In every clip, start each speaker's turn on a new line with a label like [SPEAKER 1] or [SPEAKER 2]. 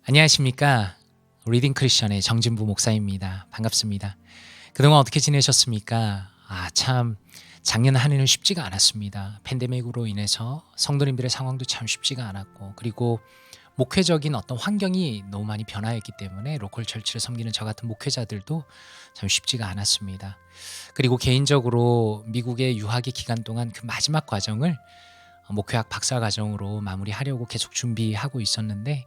[SPEAKER 1] 안녕하십니까. 리딩 크리스천의 정진부 목사입니다. 반갑습니다. 그동안 어떻게 지내셨습니까? 참 작년 한 해는 쉽지가 않았습니다. 팬데믹으로 인해서 성도님들의 상황도 참 쉽지가 않았고, 그리고 목회적인 어떤 환경이 너무 많이 변화했기 때문에 로컬 철치를 섬기는 저 같은 목회자들도 참 쉽지가 않았습니다. 그리고 개인적으로 미국의 유학의 기간 동안 그 마지막 과정을 목회학 박사 과정으로 마무리하려고 계속 준비하고 있었는데,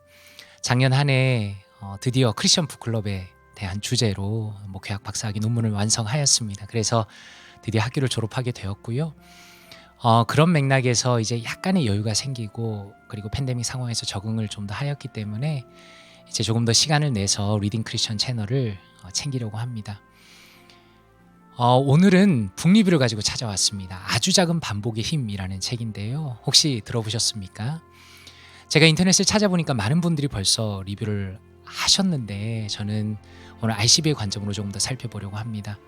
[SPEAKER 1] 작년 한 해 드디어 크리스천 북클럽에 대한 주제로 목회학 박사학위 논문을 완성하였습니다. 그래서 드디어 학교를 졸업하게 되었고요. 그런 맥락에서 이제 약간의 여유가 생기고, 그리고 팬데믹 상황에서 적응을 좀 더 하였기 때문에 이제 조금 더 시간을 내서 리딩 크리스천 채널을 챙기려고 합니다. 오늘은 북리뷰를 가지고 찾아왔습니다. 아주 작은 반복의 힘이라는 책인데요. 혹시 들어보셨습니까? 제가 인터넷을 찾아보니까 많은 분들이 벌써 리뷰를 하셨는데, 저는 오늘 RCB의 관점으로 조금 더 살펴보려고 합니다.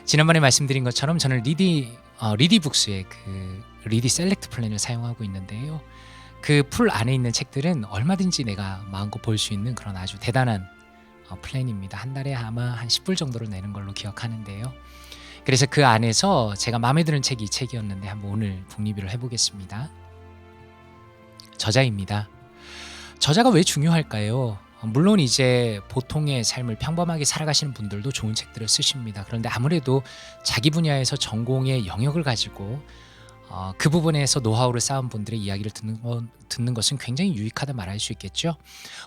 [SPEAKER 1] 지난번에 말씀드린 것처럼 저는 리디북스의 그 리디 셀렉트 플랜을 사용하고 있는데요. 그 풀 안에 있는 책들은 얼마든지 내가 마음껏 볼 수 있는 그런 아주 대단한 플랜입니다. 한 달에 아마 한 10불 정도를 내는 걸로 기억하는데요. 그래서 그 안에서 제가 마음에 드는 책이 이 책이었는데 한번 오늘 북리뷰를 해보겠습니다. 저자입니다. 저자가 왜 중요할까요? 물론 이제 보통의 삶을 평범하게 살아가시는 분들도 좋은 책들을 쓰십니다. 그런데 아무래도 자기 분야에서 전공의 영역을 가지고 그 부분에서 노하우를 쌓은 분들의 이야기를 듣는 것은 굉장히 유익하다 말할 수 있겠죠.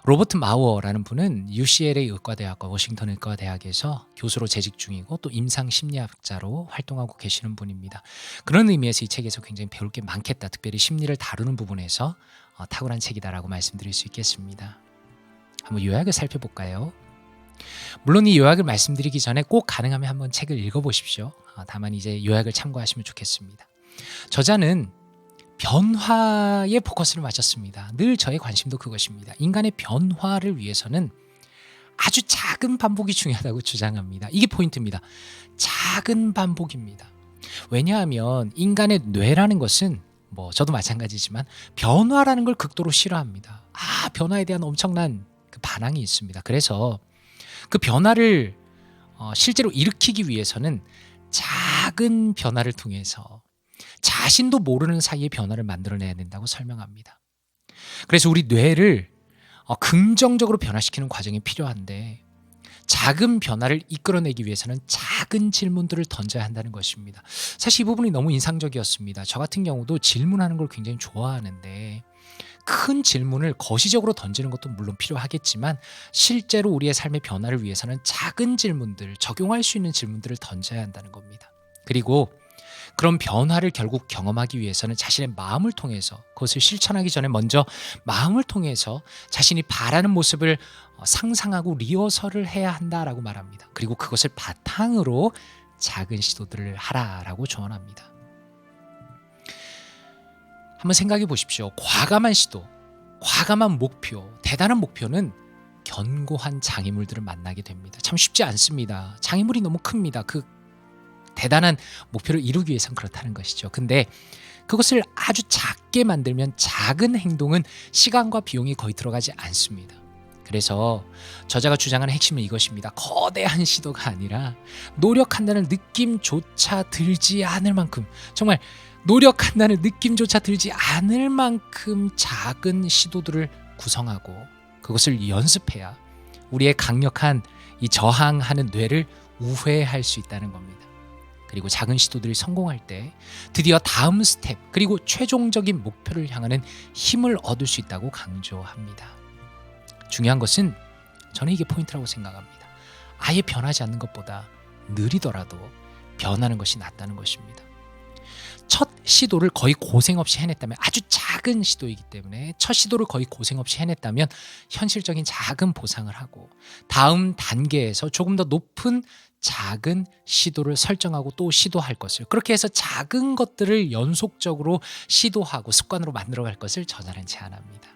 [SPEAKER 1] 로버트 마워라는 분은 UCLA 의과대학과 워싱턴 의과대학에서 교수로 재직 중이고 또 임상심리학자로 활동하고 계시는 분입니다. 그런 의미에서 이 책에서 굉장히 배울 게 많겠다, 특별히 심리를 다루는 부분에서 탁월한 책이다라고 말씀드릴 수 있겠습니다. 한번 요약을 살펴볼까요? 물론 이 요약을 말씀드리기 전에 꼭 가능하면 한번 책을 읽어보십시오. 다만 이제 요약을 참고하시면 좋겠습니다. 저자는 변화에 포커스를 맞췄습니다. 늘 저의 관심도 그것입니다. 인간의 변화를 위해서는 아주 작은 반복이 중요하다고 주장합니다. 이게 포인트입니다. 작은 반복입니다. 왜냐하면 인간의 뇌라는 것은 저도 마찬가지지만 변화라는 걸 극도로 싫어합니다. 변화에 대한 엄청난 그 반항이 있습니다. 그래서 그 변화를 실제로 일으키기 위해서는 작은 변화를 통해서 자신도 모르는 사이에 변화를 만들어내야 된다고 설명합니다. 그래서 우리 뇌를 긍정적으로 변화시키는 과정이 필요한데, 작은 변화를 이끌어내기 위해서는 작은 질문들을 던져야 한다는 것입니다. 사실 이 부분이 너무 인상적이었습니다. 저 같은 경우도 질문하는 걸 굉장히 좋아하는데, 큰 질문을 거시적으로 던지는 것도 물론 필요하겠지만 실제로 우리의 삶의 변화를 위해서는 작은 질문들, 적용할 수 있는 질문들을 던져야 한다는 겁니다. 그리고 그런 변화를 결국 경험하기 위해서는 자신의 마음을 통해서, 그것을 실천하기 전에 먼저 마음을 통해서 자신이 바라는 모습을 상상하고 리허설을 해야 한다라고 말합니다. 그리고 그것을 바탕으로 작은 시도들을 하라라고 조언합니다. 한번 생각해 보십시오. 과감한 시도, 과감한 목표, 대단한 목표는 견고한 장애물들을 만나게 됩니다. 참 쉽지 않습니다. 장애물이 너무 큽니다. 그 대단한 목표를 이루기 위해서는 그렇다는 것이죠. 근데 그것을 아주 작게 만들면 작은 행동은 시간과 비용이 거의 들어가지 않습니다. 그래서 저자가 주장하는 핵심은 이것입니다. 거대한 시도가 아니라 노력한다는 느낌조차 들지 않을 만큼, 정말 노력한다는 느낌조차 들지 않을 만큼 작은 시도들을 구성하고 그것을 연습해야 우리의 강력한 이 저항하는 뇌를 우회할 수 있다는 겁니다. 그리고 작은 시도들이 성공할 때 드디어 다음 스텝, 그리고 최종적인 목표를 향하는 힘을 얻을 수 있다고 강조합니다. 중요한 것은 저는 이게 포인트라고 생각합니다. 아예 변하지 않는 것보다 느리더라도 변하는 것이 낫다는 것입니다. 첫 시도를 거의 고생 없이 해냈다면, 아주 작은 시도이기 때문에 첫 시도를 거의 고생 없이 해냈다면 현실적인 작은 보상을 하고, 다음 단계에서 조금 더 높은 작은 시도를 설정하고 또 시도할 것을, 그렇게 해서 작은 것들을 연속적으로 시도하고 습관으로 만들어갈 것을 저자는 제안합니다.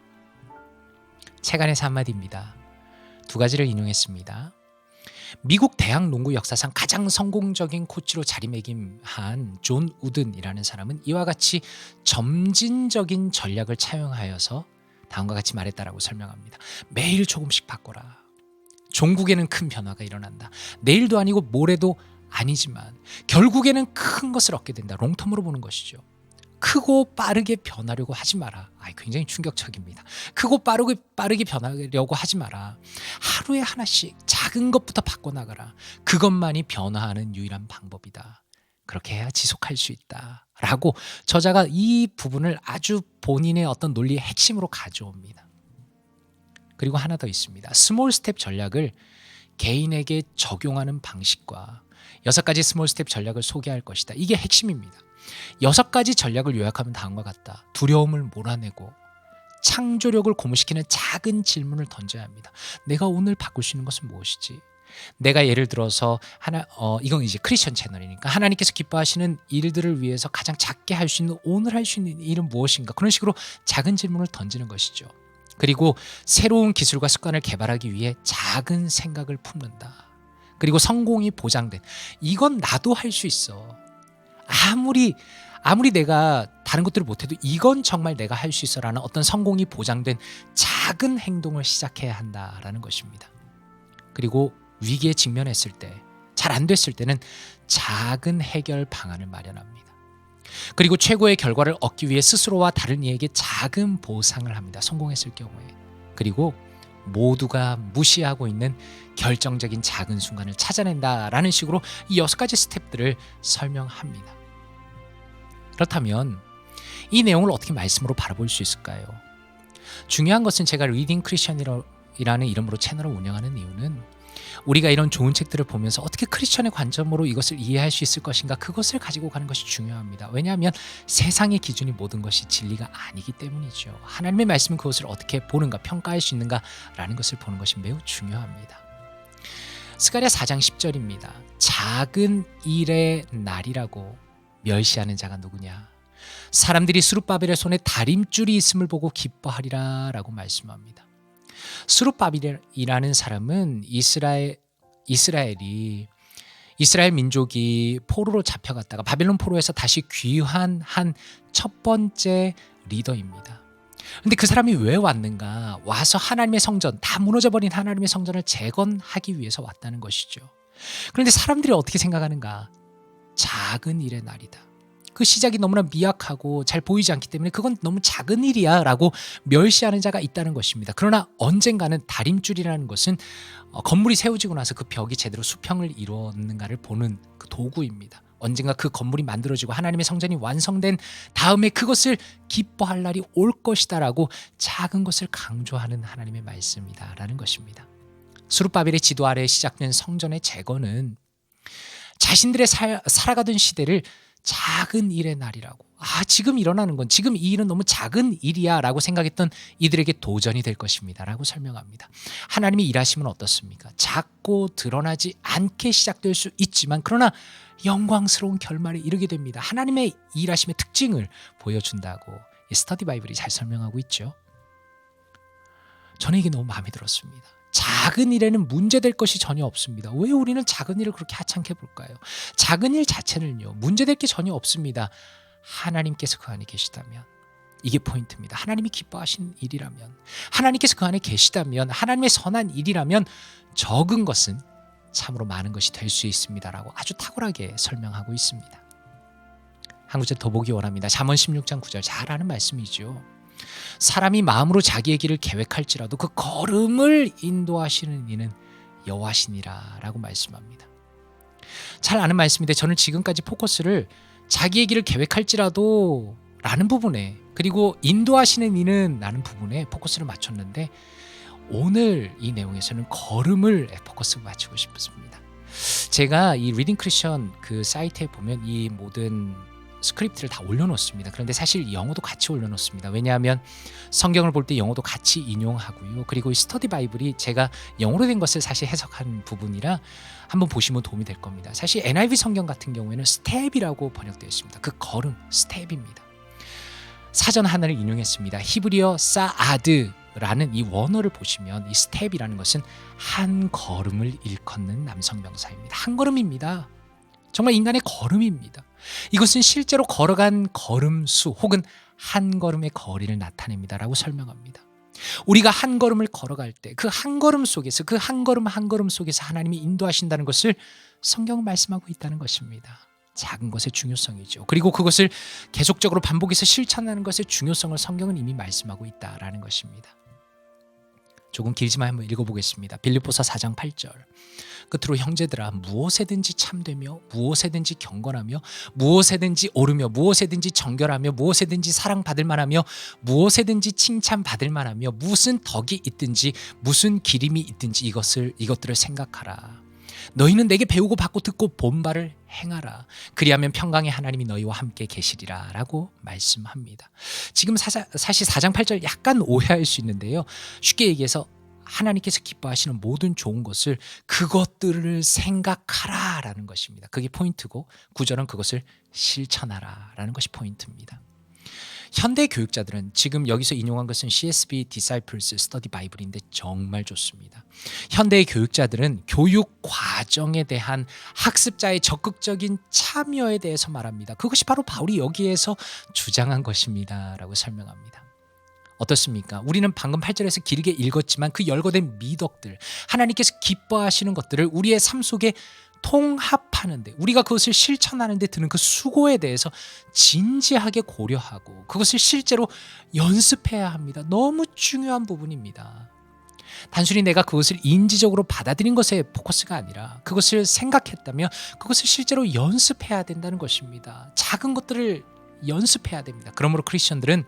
[SPEAKER 1] 책 안에서 한마디입니다. 두 가지를 인용했습니다. 미국 대학 농구 역사상 가장 성공적인 코치로 자리매김한 존 우든이라는 사람은 이와 같이 점진적인 전략을 차용하여서 다음과 같이 말했다라고 설명합니다. 매일 조금씩 바꿔라. 종국에는 큰 변화가 일어난다. 내일도 아니고 모레도 아니지만 결국에는 큰 것을 얻게 된다. 롱텀으로 보는 것이죠. 크고 빠르게 변하려고 하지 마라. 굉장히 충격적입니다. 크고 빠르게 변하려고 하지 마라. 하루에 하나씩 작은 것부터 바꿔나가라. 그것만이 변화하는 유일한 방법이다. 그렇게 해야 지속할 수 있다. 라고 저자가 이 부분을 아주 본인의 어떤 논리의 핵심으로 가져옵니다. 그리고 하나 더 있습니다. 스몰 스텝 전략을 개인에게 적용하는 방식과 6가지 스몰 스텝 전략을 소개할 것이다. 이게 핵심입니다. 6가지 전략을 요약하면 다음과 같다. 두려움을 몰아내고 창조력을 고무시키는 작은 질문을 던져야 합니다. 내가 오늘 바꿀 수 있는 것은 무엇이지? 내가 예를 들어서 이건 이제 크리스천 채널이니까 하나님께서 기뻐하시는 일들을 위해서 가장 작게 할 수 있는 오늘 할 수 있는 일은 무엇인가? 그런 식으로 작은 질문을 던지는 것이죠. 그리고 새로운 기술과 습관을 개발하기 위해 작은 생각을 품는다. 그리고 성공이 보장된, 이건 나도 할 수 있어. 아무리 내가 다른 것들을 못해도 이건 정말 내가 할 수 있어라는 어떤 성공이 보장된 작은 행동을 시작해야 한다라는 것입니다. 그리고 위기에 직면했을 때, 잘 안 됐을 때는 작은 해결 방안을 마련합니다. 그리고 최고의 결과를 얻기 위해 스스로와 다른 이에게 작은 보상을 합니다. 성공했을 경우에. 그리고 모두가 무시하고 있는 결정적인 작은 순간을 찾아낸다라는 식으로 이 6가지 스텝들을 설명합니다. 그렇다면 이 내용을 어떻게 말씀으로 바라볼 수 있을까요? 중요한 것은 제가 리딩 크리스천이라는 이름으로 채널을 운영하는 이유는 우리가 이런 좋은 책들을 보면서 어떻게 크리스천의 관점으로 이것을 이해할 수 있을 것인가, 그것을 가지고 가는 것이 중요합니다. 왜냐하면 세상의 기준이 모든 것이 진리가 아니기 때문이죠. 하나님의 말씀은 그것을 어떻게 보는가, 평가할 수 있는가라는 것을 보는 것이 매우 중요합니다. 스가랴 4장 10절입니다. 작은 일의 날이라고 멸시하는 자가 누구냐? 사람들이 스룹바벨의 손에 다림줄이 있음을 보고 기뻐하리라 라고 말씀합니다. 스룹바벨이라는 사람은 이스라엘 민족이 포로로 잡혀갔다가 바벨론 포로에서 다시 귀환한 첫 번째 리더입니다. 근데 그 사람이 왜 왔는가? 와서 하나님의 성전, 다 무너져버린 하나님의 성전을 재건하기 위해서 왔다는 것이죠. 그런데 사람들이 어떻게 생각하는가? 작은 일의 날이다. 그 시작이 너무나 미약하고 잘 보이지 않기 때문에 그건 너무 작은 일이야 라고 멸시하는 자가 있다는 것입니다. 그러나 언젠가는 다림줄이라는 것은 건물이 세워지고 나서 그 벽이 제대로 수평을 이루었는가를 보는 그 도구입니다. 언젠가 그 건물이 만들어지고 하나님의 성전이 완성된 다음에 그것을 기뻐할 날이 올 것이다 라고 작은 것을 강조하는 하나님의 말씀이다라는 것입니다. 스룹바벨의 지도 아래에 시작된 성전의 재건은 자신들의 살아가던 시대를 작은 일의 날이라고, 지금 일어나는 건, 지금 이 일은 너무 작은 일이야 라고 생각했던 이들에게 도전이 될 것입니다 라고 설명합니다. 하나님의 일하심은 어떻습니까? 작고 드러나지 않게 시작될 수 있지만 그러나 영광스러운 결말에 이르게 됩니다. 하나님의 일하심의 특징을 보여준다고 이 스터디 바이블이 잘 설명하고 있죠. 저는 이게 너무 마음에 들었습니다. 작은 일에는 문제될 것이 전혀 없습니다. 왜 우리는 작은 일을 그렇게 하찮게 볼까요? 작은 일 자체는요, 문제될 게 전혀 없습니다. 하나님께서 그 안에 계시다면, 이게 포인트입니다. 하나님이 기뻐하시는 일이라면, 하나님께서 그 안에 계시다면, 하나님의 선한 일이라면 적은 것은 참으로 많은 것이 될 수 있습니다라고 아주 탁월하게 설명하고 있습니다. 한 구절 더 보기 원합니다. 잠언 16장 9절, 잘 아는 말씀이죠. 사람이 마음으로 자기의 길을 계획할지라도 그 걸음을 인도하시는 이는 여호와시니라 라고 말씀합니다. 잘 아는 말씀인데 저는 지금까지 포커스를 자기의 길을 계획할지라도 라는 부분에, 그리고 인도하시는 이는 라는 부분에 포커스를 맞췄는데 오늘 이 내용에서는 걸음을 포커스를 맞추고 싶습니다. 제가 이 리딩 크리스천 그 사이트에 보면 이 모든 스크립트를 다 올려놓습니다. 그런데 사실 영어도 같이 올려놓습니다. 왜냐하면 성경을 볼 때 영어도 같이 인용하고요. 그리고 이 스터디 바이블이 제가 영어로 된 것을 사실 해석한 부분이라 한번 보시면 도움이 될 겁니다. 사실 NIV 성경 같은 경우에는 스텝이라고 번역되어 있습니다. 그 걸음, 스텝입니다. 사전 하나를 인용했습니다. 히브리어 사아드라는 이 원어를 보시면 이 스텝이라는 것은 한 걸음을 일컫는 남성 명사입니다. 한 걸음입니다. 정말 인간의 걸음입니다. 이것은 실제로 걸어간 걸음수 혹은 한 걸음의 거리를 나타냅니다 라고 설명합니다. 우리가 한 걸음을 걸어갈 때 그 한 걸음 속에서 그 한 걸음 한 걸음 속에서 하나님이 인도하신다는 것을 성경은 말씀하고 있다는 것입니다. 작은 것의 중요성이죠. 그리고 그것을 계속적으로 반복해서 실천하는 것의 중요성을 성경은 이미 말씀하고 있다라는 것입니다. 조금 길지만 한번 읽어보겠습니다. 빌립보서 4장 8절. 끝으로 형제들아, 무엇에든지 참되며 무엇에든지 경건하며 무엇에든지 오르며 무엇에든지 정결하며 무엇에든지 사랑받을 만하며 무엇에든지 칭찬받을 만하며 무슨 덕이 있든지 무슨 기림이 있든지 이것들을 생각하라. 너희는 내게 배우고 받고 듣고 본 바를 행하라. 그리하면 평강의 하나님이 너희와 함께 계시리라 라고 말씀합니다. 지금 사실 4장 8절 약간 오해할 수 있는데요. 쉽게 얘기해서 하나님께서 기뻐하시는 모든 좋은 것을 그것들을 생각하라 라는 것입니다. 그게 포인트고 9절은 그것을 실천하라 라는 것이 포인트입니다. 현대 교육자들은 지금 여기서 인용한 것은 CSB Disciples Study Bible인데 정말 좋습니다. 현대의 교육자들은 교육 과정에 대한 학습자의 적극적인 참여에 대해서 말합니다. 그것이 바로 바울이 여기에서 주장한 것입니다 라고 설명합니다. 어떻습니까? 우리는 방금 8절에서 길게 읽었지만 그 열거된 미덕들, 하나님께서 기뻐하시는 것들을 우리의 삶 속에 통합하는데, 우리가 그것을 실천하는 데 드는 그 수고에 대해서 진지하게 고려하고 그것을 실제로 연습해야 합니다. 너무 중요한 부분입니다. 단순히 내가 그것을 인지적으로 받아들인 것에 포커스가 아니라 그것을 생각했다면 그것을 실제로 연습해야 된다는 것입니다. 작은 것들을 연습해야 됩니다. 그러므로 크리스천들은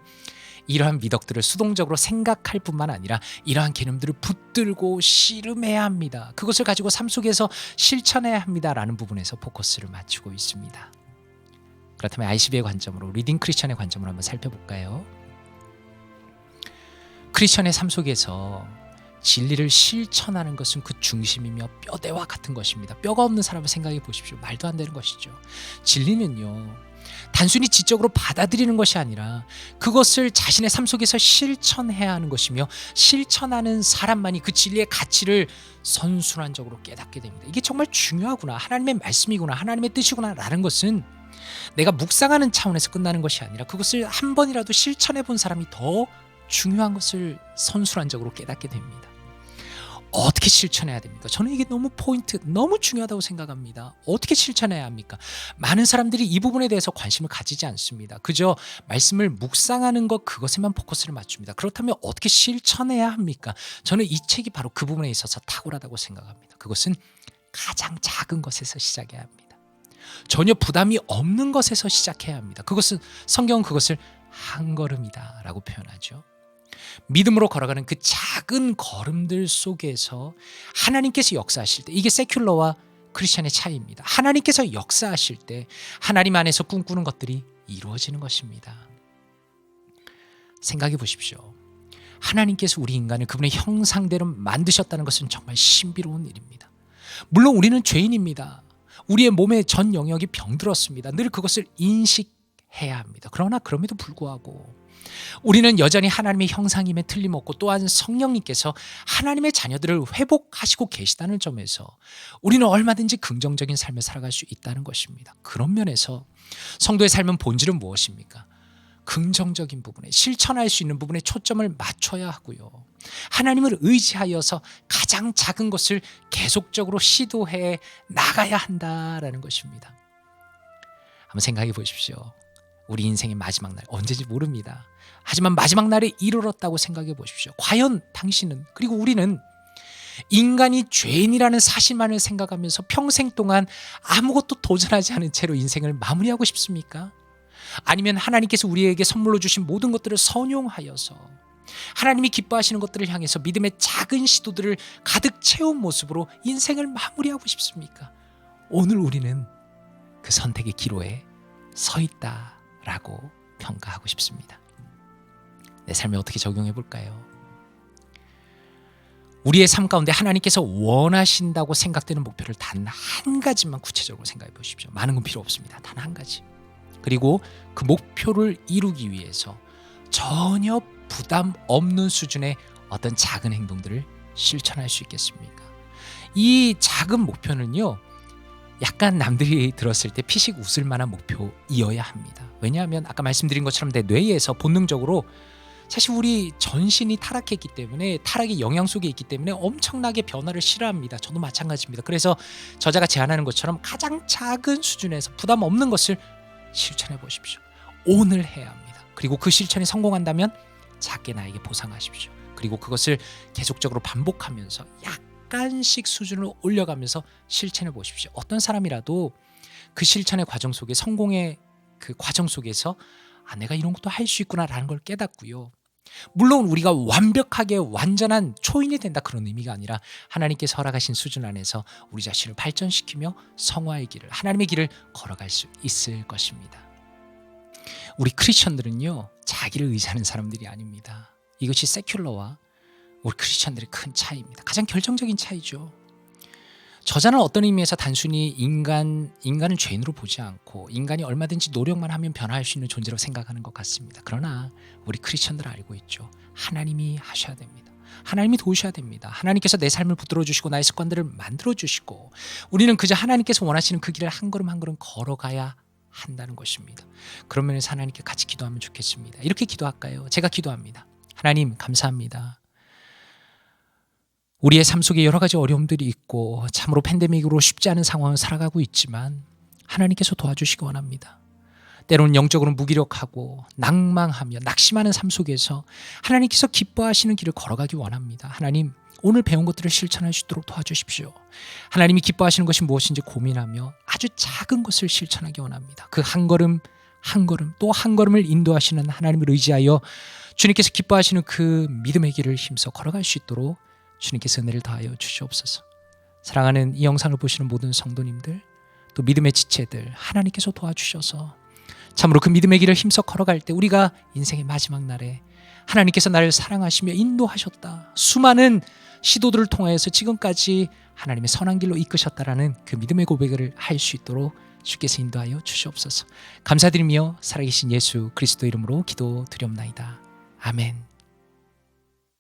[SPEAKER 1] 이러한 미덕들을 수동적으로 생각할 뿐만 아니라 이러한 개념들을 붙들고 씨름해야 합니다. 그것을 가지고 삶 속에서 실천해야 합니다라는 부분에서 포커스를 맞추고 있습니다. 그렇다면 ICB의 관점으로, 리딩 크리스천의 관점으로 한번 살펴볼까요? 크리스천의 삶 속에서 진리를 실천하는 것은 그 중심이며 뼈대와 같은 것입니다. 뼈가 없는 사람을 생각해 보십시오. 말도 안 되는 것이죠. 진리는요, 단순히 지적으로 받아들이는 것이 아니라 그것을 자신의 삶 속에서 실천해야 하는 것이며, 실천하는 사람만이 그 진리의 가치를 선순환적으로 깨닫게 됩니다. 이게 정말 중요하구나, 하나님의 말씀이구나, 하나님의 뜻이구나 라는 것은 내가 묵상하는 차원에서 끝나는 것이 아니라 그것을 한 번이라도 실천해 본 사람이 더 중요한 것을 선순환적으로 깨닫게 됩니다. 어떻게 실천해야 됩니까? 저는 이게 너무 포인트, 너무 중요하다고 생각합니다. 어떻게 실천해야 합니까? 많은 사람들이 이 부분에 대해서 관심을 가지지 않습니다. 그저 말씀을 묵상하는 것, 그것에만 포커스를 맞춥니다. 그렇다면 어떻게 실천해야 합니까? 저는 이 책이 바로 그 부분에 있어서 탁월하다고 생각합니다. 그것은 가장 작은 것에서 시작해야 합니다. 전혀 부담이 없는 것에서 시작해야 합니다. 그것은, 성경은 그것을 한 걸음이다 라고 표현하죠. 믿음으로 걸어가는 그 작은 걸음들 속에서 하나님께서 역사하실 때, 이게 세큘러와 크리스천의 차이입니다. 하나님께서 역사하실 때 하나님 안에서 꿈꾸는 것들이 이루어지는 것입니다. 생각해 보십시오. 하나님께서 우리 인간을 그분의 형상대로 만드셨다는 것은 정말 신비로운 일입니다. 물론 우리는 죄인입니다. 우리의 몸의 전 영역이 병들었습니다. 늘 그것을 인식해야 합니다. 그러나 그럼에도 불구하고 우리는 여전히 하나님의 형상임에 틀림없고, 또한 성령님께서 하나님의 자녀들을 회복하시고 계시다는 점에서 우리는 얼마든지 긍정적인 삶을 살아갈 수 있다는 것입니다. 그런 면에서 성도의 삶은 본질은 무엇입니까? 긍정적인 부분에, 실천할 수 있는 부분에 초점을 맞춰야 하고요, 하나님을 의지하여서 가장 작은 것을 계속적으로 시도해 나가야 한다라는 것입니다. 한번 생각해 보십시오. 우리 인생의 마지막 날, 언제인지 모릅니다. 하지만 마지막 날에 이르렀다고 생각해 보십시오. 과연 당신은, 그리고 우리는 인간이 죄인이라는 사실만을 생각하면서 평생 동안 아무것도 도전하지 않은 채로 인생을 마무리하고 싶습니까? 아니면 하나님께서 우리에게 선물로 주신 모든 것들을 선용하여서 하나님이 기뻐하시는 것들을 향해서 믿음의 작은 시도들을 가득 채운 모습으로 인생을 마무리하고 싶습니까? 오늘 우리는 그 선택의 기로에 서 있다라고 평가하고 싶습니다. 내 삶에 어떻게 적용해 볼까요? 우리의 삶 가운데 하나님께서 원하신다고 생각되는 목표를 단 한 가지만 구체적으로 생각해 보십시오. 많은 건 필요 없습니다. 단 한 가지. 그리고 그 목표를 이루기 위해서 전혀 부담 없는 수준의 어떤 작은 행동들을 실천할 수 있겠습니까? 이 작은 목표는요, 약간 남들이 들었을 때 피식 웃을 만한 목표이어야 합니다. 왜냐하면 아까 말씀드린 것처럼 내 뇌에서 본능적으로 사실 우리 전신이 타락했기 때문에, 타락의 영향 속에 있기 때문에 엄청나게 변화를 싫어합니다. 저도 마찬가지입니다. 그래서 저자가 제안하는 것처럼 가장 작은 수준에서 부담 없는 것을 실천해 보십시오. 오늘 해야 합니다. 그리고 그 실천이 성공한다면 작게 나에게 보상하십시오. 그리고 그것을 계속적으로 반복하면서 약간씩 수준을 올려가면서 실천해 보십시오. 어떤 사람이라도 그 실천의 과정 속에, 성공의 그 과정 속에서 내가 이런 것도 할 수 있구나라는 걸 깨닫고요. 물론 우리가 완벽하게 완전한 초인이 된다, 그런 의미가 아니라 하나님께서 허락하신 수준 안에서 우리 자신을 발전시키며 성화의 길을, 하나님의 길을 걸어갈 수 있을 것입니다. 우리 크리스천들은요, 자기를 의지하는 사람들이 아닙니다. 이것이 세큘러와 우리 크리스천들의 큰 차이입니다. 가장 결정적인 차이죠. 저자는 어떤 의미에서 단순히 인간을 죄인으로 보지 않고 인간이 얼마든지 노력만 하면 변화할 수 있는 존재로 생각하는 것 같습니다. 그러나 우리 크리스천들은 알고 있죠. 하나님이 하셔야 됩니다. 하나님이 도우셔야 됩니다. 하나님께서 내 삶을 붙들어 주시고 나의 습관들을 만들어 주시고, 우리는 그저 하나님께서 원하시는 그 길을 한 걸음 한 걸음 걸어가야 한다는 것입니다. 그런 면에서 하나님께 같이 기도하면 좋겠습니다. 이렇게 기도할까요? 제가 기도합니다. 하나님, 감사합니다. 우리의 삶 속에 여러 가지 어려움들이 있고 참으로 팬데믹으로 쉽지 않은 상황을 살아가고 있지만 하나님께서 도와주시기 원합니다. 때로는 영적으로 무기력하고 낭망하며 낙심하는 삶 속에서 하나님께서 기뻐하시는 길을 걸어가기 원합니다. 하나님, 오늘 배운 것들을 실천할 수 있도록 도와주십시오. 하나님이 기뻐하시는 것이 무엇인지 고민하며 아주 작은 것을 실천하기 원합니다. 그 한 걸음 한 걸음 또 한 걸음을 인도하시는 하나님을 의지하여 주님께서 기뻐하시는 그 믿음의 길을 힘써 걸어갈 수 있도록 주님께서 은혜를 더하여 주시옵소서. 사랑하는 이 영상을 보시는 모든 성도님들, 또 믿음의 지체들, 하나님께서 도와주셔서 참으로 그 믿음의 길을 힘써 걸어갈 때 우리가 인생의 마지막 날에 하나님께서 나를 사랑하시며 인도하셨다, 수많은 시도들을 통하여서 지금까지 하나님의 선한 길로 이끄셨다라는 그 믿음의 고백을 할 수 있도록 주께서 인도하여 주시옵소서. 감사드리며 살아계신 예수 그리스도 이름으로 기도드리옵나이다. 아멘.